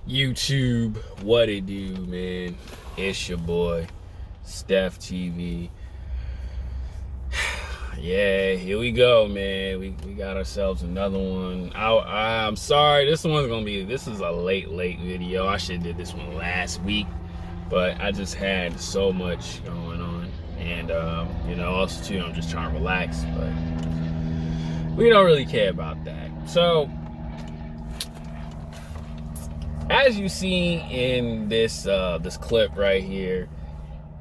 YouTube, what it do, man? It's your boy, Steph TV. Yeah, here we go, man. We got ourselves another one. I'm sorry, this is a late video. I should have did this one last week, but I just had so much going on. And, also too, I'm just trying to relax, but we don't really care about that. So, as you see in this clip right here,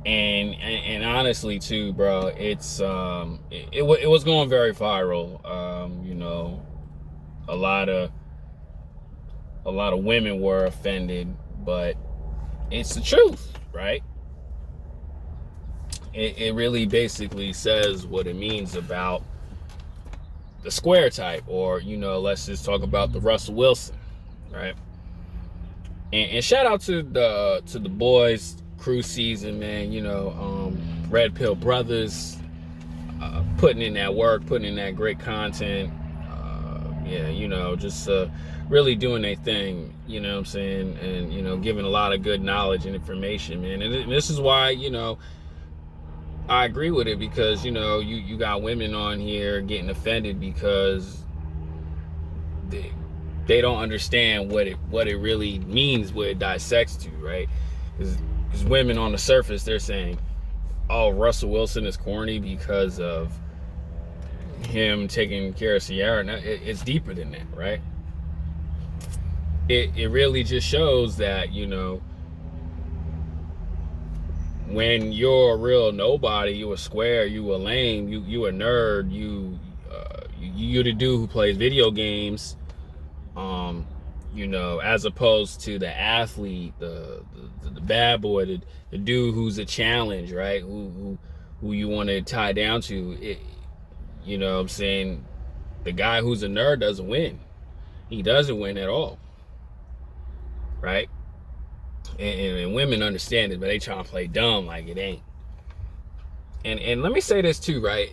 and honestly too, bro, it's it was going very viral. A lot of women were offended, but it's the truth, right? It really basically says what it means about the square type, or let's just talk about the Russell Wilson, right? And shout out to the boys crew season, man. Red Pill Brothers putting in that work, putting in that great content. Just really doing their thing, you know what I'm saying? And, giving a lot of good knowledge and information, man. And this is why, I agree with it, because, you got women on here getting offended because they don't understand what it really means, what it dissects to, right? Because women on the surface, they're saying, oh, Russell Wilson is corny because of him taking care of Ciara. Now, it's deeper than that, right? It really just shows that, when you're a real nobody, you a square, you a lame, you a nerd, you the dude who plays video games, as opposed to the athlete, the bad boy, the dude who's a challenge, right? Who you want to tie down to. You know what I'm saying? The guy who's a nerd doesn't win. He doesn't win at all, right? And women understand it, but they try to play dumb like it ain't. And let me say this too, right?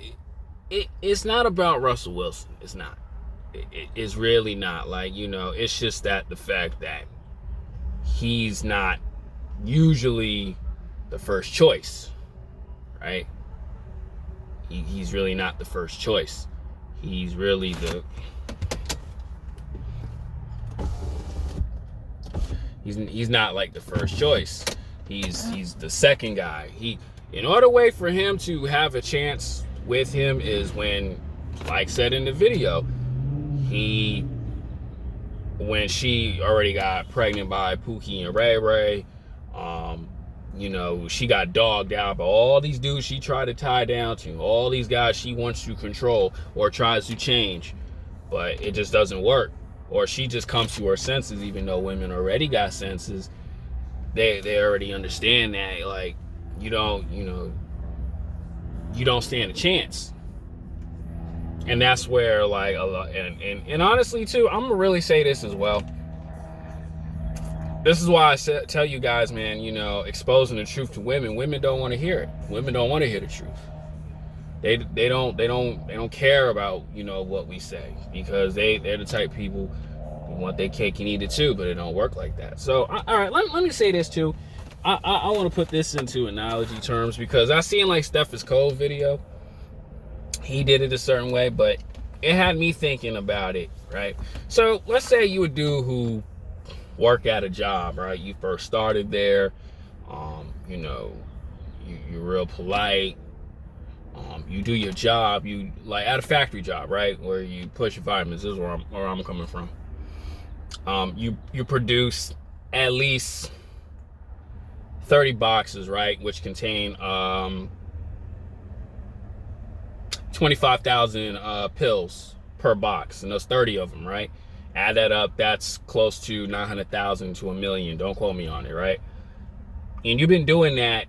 It's not about Russell Wilson. It's not. It's really not. Like, it's just that the fact that he's not usually the first choice, right? He's really not the first choice. He's really he's not like the first choice. He's the second guy. In order for him to have a chance with him is when, like said in the video, when she already got pregnant by Pookie and Ray Ray, she got dogged out by all these dudes she tried to tie down to, all these guys she wants to control or tries to change, but it just doesn't work. Or she just comes to her senses, even though women already got senses. They already understand that, like, you don't stand a chance. And that's where, like, a lot, and honestly too, I'm gonna really say this as well. This is why I tell you guys, man, exposing the truth to women don't want to hear it. Women don't want to hear the truth. They don't care about, what we say, because they're the type of people who want their cake and eat it too, but it don't work like that. So, all right, let me say this too. I want to put this into analogy terms, because I seen like Steph Cole video. He did it a certain way, but it had me thinking about it, right? So let's say you a dude who work at a job, right? You first started there, you're real polite, you do your job, you like at a factory job, right? Where you push your vitamins. This is where I'm coming from. You produce at least 30 boxes, right? Which contain 25,000 pills per box, and there's 30 of them, right? Add that up, that's close to 900,000 to 1 million. Don't quote me on it, right? And you've been doing that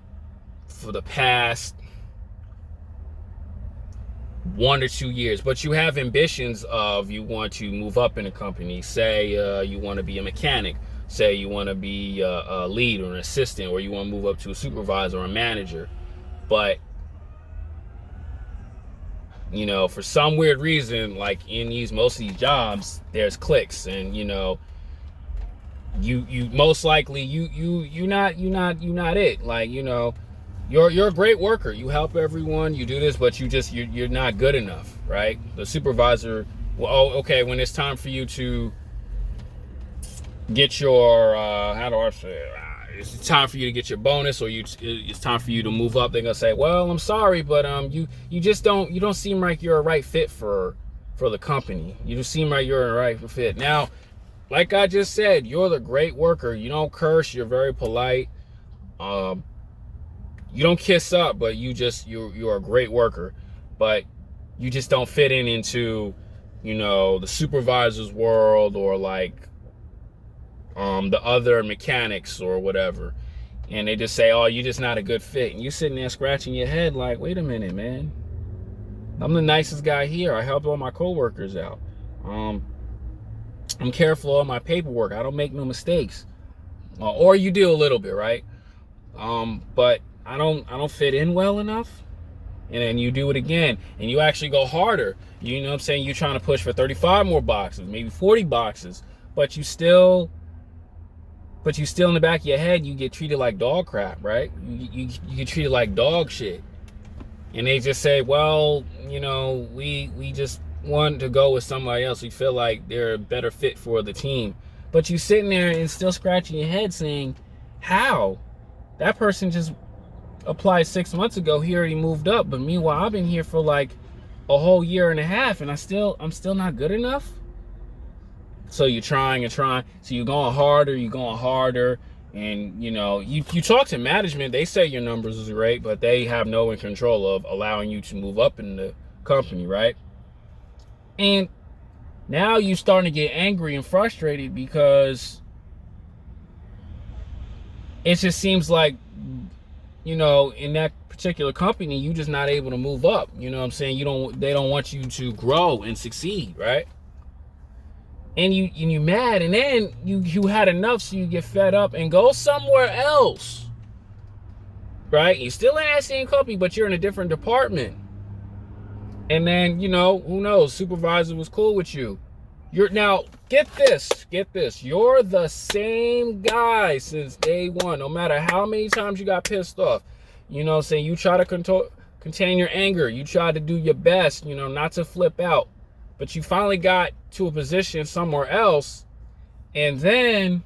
for the past 1 or 2 years, but you have ambitions of, you want to move up in a company. Say you want to be a mechanic. Say you want to be a lead or an assistant, or you want to move up to a supervisor or a manager. But for some weird reason, like in most of these jobs, there's cliques, and you most likely you not it. Like, you know, you're a great worker. You help everyone. You do this, but you're not good enough, right? The supervisor, well, oh, okay, when it's time for you to get your how do I say it? It's time for you to get your bonus, or it's time for you to move up. They're gonna say, well, I'm sorry, but you just don't seem like you're a right fit for the company. You just seem like you're a right fit. Now, like I just said, you're the great worker. You don't curse. You're very polite. You don't kiss up, but you're a great worker. But you just don't fit into, you know, the supervisor's world, or like the other mechanics or whatever. And they just say, oh, you're just not a good fit. And you sitting there scratching your head like, wait a minute, man. I'm the nicest guy here. I help all my coworkers out. I'm careful of my paperwork. I don't make no mistakes. Or you do a little bit, right? But I don't fit in well enough. And then you do it again, and you actually go harder. You know what I'm saying? You're trying to push for 35 more boxes, maybe 40 boxes, but you still in the back of your head, you get treated like dog crap, right? You get treated like dog shit. And they just say, well, you know, we just want to go with somebody else. We feel like they're a better fit for the team. But you sitting there and still scratching your head saying, how? That person just applied 6 months ago. He already moved up. But meanwhile, I've been here for like a whole year and a half, and I'm still not good enough. So you're trying and trying. So you're going harder. And, you know, you talk to management. They say your numbers is great, but they have no control of allowing you to move up in the company, right? And now you're starting to get angry and frustrated because it just seems like, you know, in that particular company, you're just not able to move up. You know what I'm saying? They don't want you to grow and succeed, right? And you mad, and then you had enough, so you get fed up and go somewhere else, right? You're still in that same company, but you're in a different department. And then, you know, who knows? Supervisor was cool with you. Now get this. You're the same guy since day one. No matter how many times you got pissed off, you know what I'm saying? You try to contain your anger. You try to do your best, you know, not to flip out. But you finally got to a position somewhere else, and then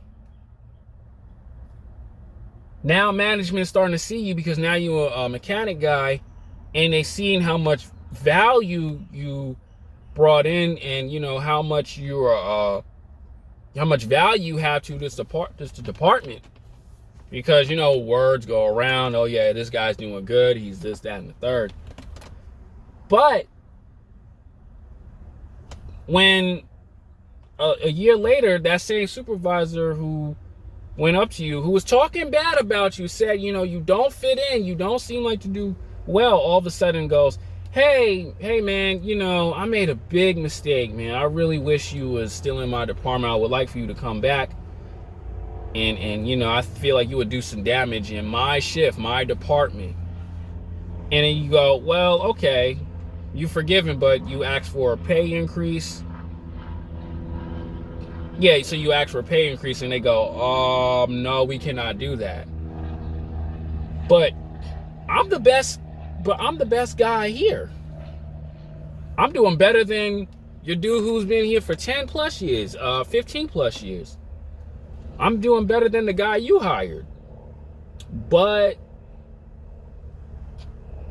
now management's starting to see you because now you're a mechanic guy, and they seeing how much value you brought in, and you know how much how much value you have to this department. Because, you know, words go around. Oh yeah, this guy's doing good. He's this, that, and the third. But when a year later, that same supervisor who went up to you, who was talking bad about you, said, you know, you don't fit in, you don't seem like to do well, all of a sudden goes, hey man, you know, I made a big mistake, man. I really wish you was still in my department. I would like for you to come back. And you know, I feel like you would do some damage in my shift, my department. And then you go, well, okay, you forgiven, but you asked for a pay increase. Yeah, so you ask for a pay increase, and they go, no, we cannot do that. But I'm the best guy here. I'm doing better than your dude who's been here for 10 plus years, 15 plus years. I'm doing better than the guy you hired. But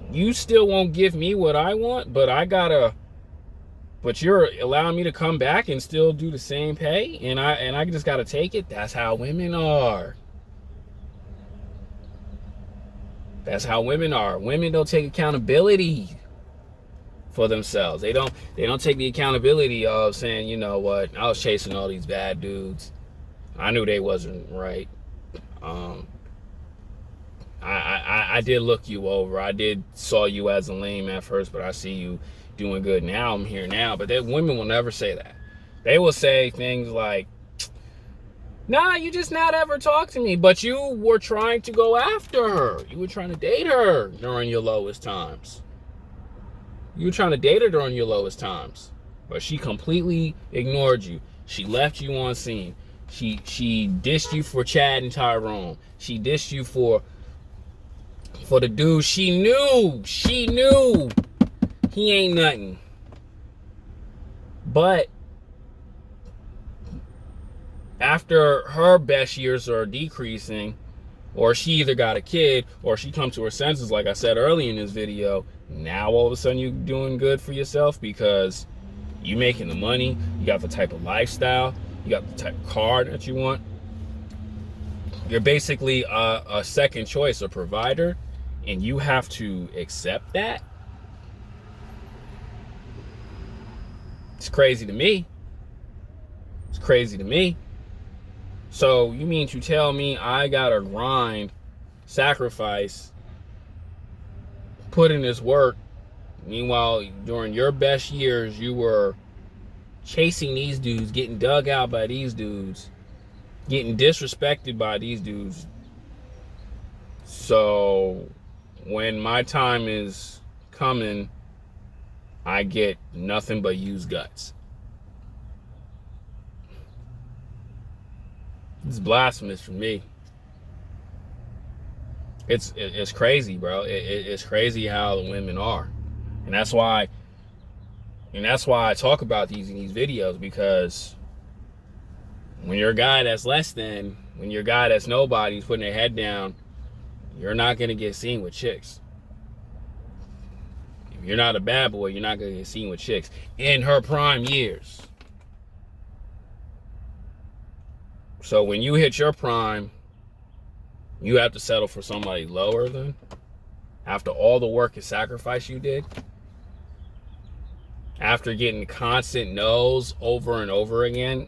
you still won't give me what I want, but you're allowing me to come back and still do the same pay, and I just gotta take it. That's how women are. That's how women are. Women don't take accountability for themselves. They don't take the accountability of saying, you know what, I was chasing all these bad dudes. I knew they wasn't right. I did look you over. I did saw you as a lame at first, but I see you doing good now. I'm here now. But women will never say that. They will say things like, nah, you just not ever talk to me. But you were trying to go after her. You were trying to date her during your lowest times. But she completely ignored you. She left you on scene. She dissed you for Chad and Tyrone. She dissed you for the dude she knew he ain't nothing. But after her best years are decreasing, or she either got a kid or she come to her senses, like I said early in this video, now all of a sudden you're doing good for yourself because you making the money, you got the type of lifestyle, you got the type of car that you want. You're basically a second choice, a provider, and you have to accept that. It's crazy to me. It's crazy to me. So you mean to tell me I gotta grind, sacrifice, put in this work, meanwhile during your best years you were chasing these dudes, getting dug out by these dudes, getting disrespected by these dudes. So when my time is coming, I get nothing but used guts. It's blasphemous for me. It's crazy, bro. It's crazy how the women are, and that's why I talk about these in these videos, because when you're a guy that's less than, when you're a guy that's nobody's putting their head down, you're not gonna get seen with chicks. If you're not a bad boy, you're not gonna get seen with chicks in her prime years. So when you hit your prime, you have to settle for somebody lower than, after all the work and sacrifice you did, after getting constant no's over and over again.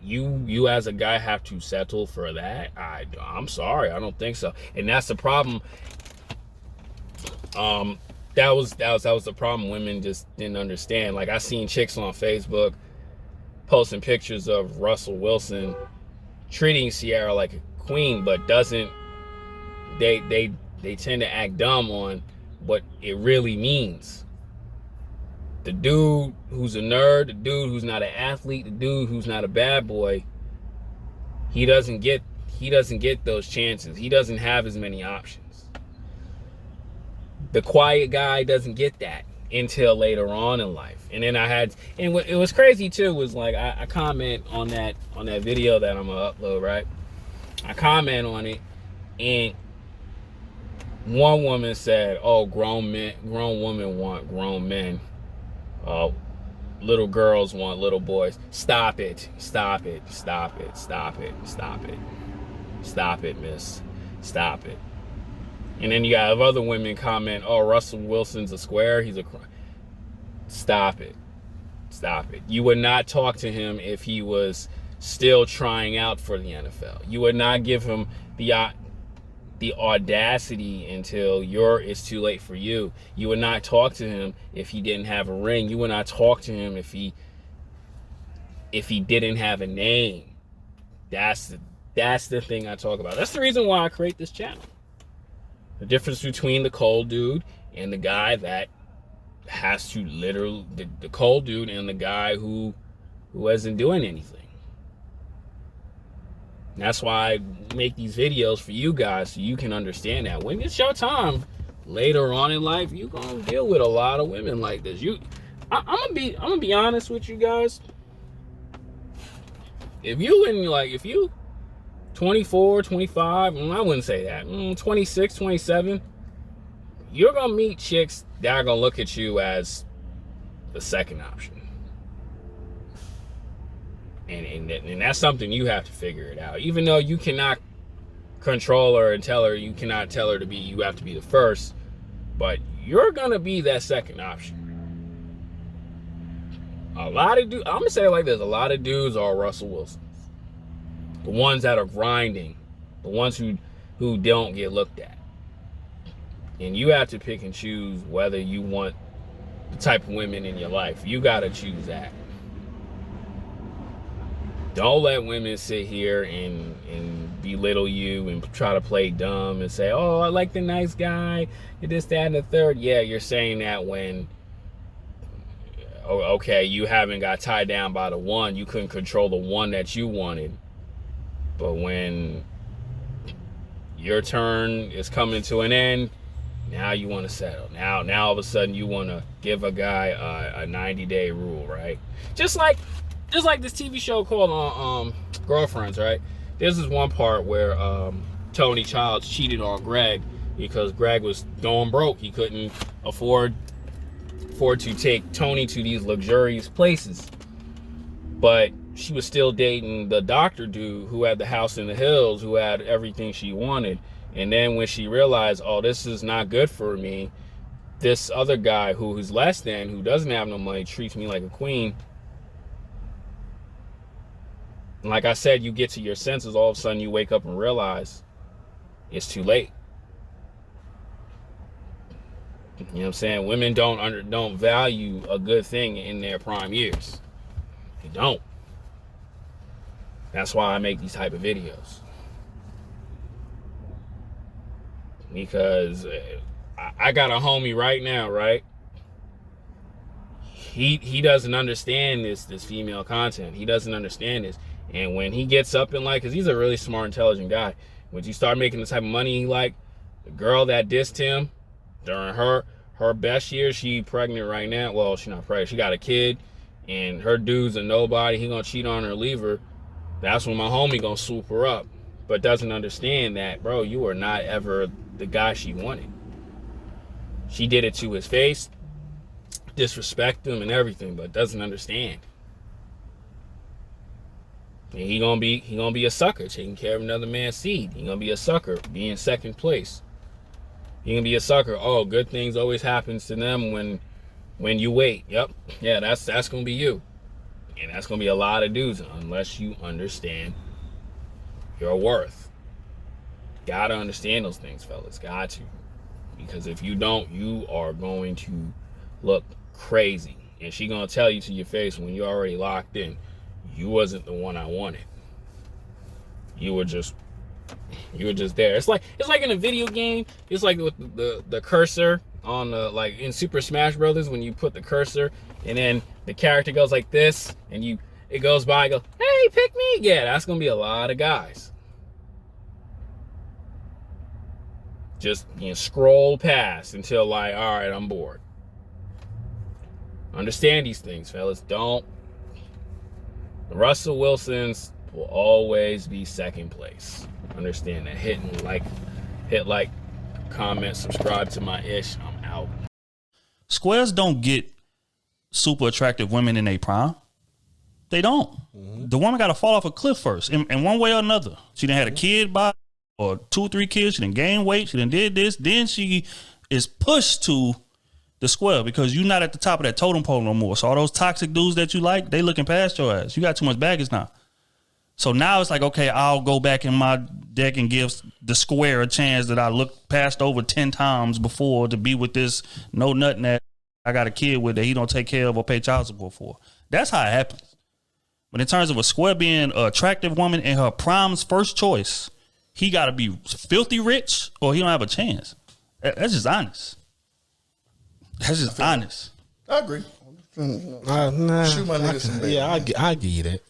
You as a guy have to settle for that. I'm sorry, I don't think so. And that's the problem. That was the problem. Women just didn't understand. Like, I seen chicks on Facebook posting pictures of Russell Wilson treating Ciara like a queen, but doesn't, they tend to act dumb on what it really means. The dude who's a nerd, the dude who's not an athlete, the dude who's not a bad boy, he doesn't get those chances. He doesn't have as many options. The quiet guy doesn't get that until later on in life. And then it was crazy too, was like, I comment on that video that I'm gonna upload, right? I comment on it, and one woman said, "Oh, grown women want grown men. Little girls want little boys." Stop it, stop it, stop it, stop it, stop it. Stop it, miss. Stop it. And then you got other women comment, "Oh, Russell Wilson's a square. He's a..." Stop it. Stop it. You would not talk to him if he was still trying out for the NFL. You would not give him the audacity until it's too late for you. You would not talk to him if he didn't have a ring. You would not talk to him if he didn't have a name. That's the thing I talk about. That's the reason why I create this channel. The difference between the cold dude and the guy that has to literally, the cold dude and the guy who isn't doing anything. And that's why I make these videos for you guys, so you can understand that when it's your time later on in life, you're gonna deal with a lot of women like this. I'm gonna be honest with you guys. If you 24, 25, I wouldn't say that, 26, 27, you're gonna meet chicks that are gonna look at you as the second option. And that's something you have to figure it out. Even though you cannot control her and tell her, you cannot tell her you have to be the first, but you're gonna be that second option. A lot of dudes, I'm gonna say it like this, a lot of dudes are Russell Wilsons. The ones that are grinding, the ones who don't get looked at. And you have to pick and choose whether you want the type of women in your life. You gotta choose that. Don't let women sit here and belittle you and try to play dumb and say, "Oh, I like the nice guy, this, that, and the third." Yeah, you're saying that when, okay, you haven't got tied down by the one. You couldn't control the one that you wanted. But when your turn is coming to an end, now you want to settle. Now all of a sudden you want to give a guy a 90-day rule, right? Just like this TV show called Girlfriends, right? There's this one part where Tony Childs cheated on Greg because Greg was going broke. He couldn't afford to take Tony to these luxurious places. But she was still dating the doctor dude who had the house in the hills, who had everything she wanted. And then when she realized, oh, this is not good for me, this other guy who's less than, who doesn't have no money, treats me like a queen. And like I said, you get to your senses, all of a sudden you wake up and realize it's too late. You know what I'm saying? Women don't value a good thing in their prime years. They don't. That's why I make these type of videos. Because I got a homie right now, right? He doesn't understand this female content. He doesn't understand this. And when he gets up in life, because he's a really smart, intelligent guy, when you start making the type of money he like, the girl that dissed him during her best year, she pregnant right now. Well, she's not pregnant. She got a kid, and her dude's a nobody. He gonna cheat on her, leave her. That's when my homie gonna swoop her up. But doesn't understand that, bro, you are not ever the guy she wanted. She did it to his face, disrespect him and everything, but doesn't understand. And he gonna be a sucker, taking care of another man's seed. He gonna be a sucker, be in second place. He gonna be a sucker. Oh, good things always happens to them when you wait. Yep, yeah, that's gonna be you, and that's gonna be a lot of dudes unless you understand your worth. Gotta understand those things, fellas. Got to, because if you don't, you are going to look crazy, and she gonna tell you to your face when you're already locked in. You wasn't the one I wanted. You were just there. It's like in a video game. It's like with the cursor on the, like in Super Smash Brothers, when you put the cursor and then the character goes like this and it goes by and go, hey, pick me. Yeah, that's gonna be a lot of guys. Just scroll past until like, all right, I'm bored. Understand these things, fellas. Don't. The Russell Wilsons will always be second place. Understand that. Hit like, comment, subscribe to my ish. I'm out. Squares don't get super attractive women in their prime. They don't. Mm-hmm. The woman got to fall off a cliff first, in one way or another. She done had a kid by, or 2 or 3 kids. She done gained weight. She done did this. Then she is pushed to the square because you're not at the top of that totem pole no more. So all those toxic dudes that you like, they looking past your ass. You got too much baggage now. So now it's like, okay, I'll go back in my deck and give the square a chance that I looked past over 10 times before to be with this no nothing that I got a kid with that he don't take care of or pay child support for. That's how it happens. But in terms of a square being an attractive woman in her prime's first choice, he got to be filthy rich or he don't have a chance. That's just honest. That's just honest. I agree. Shoot my nigga some bait. Yeah, I give you that.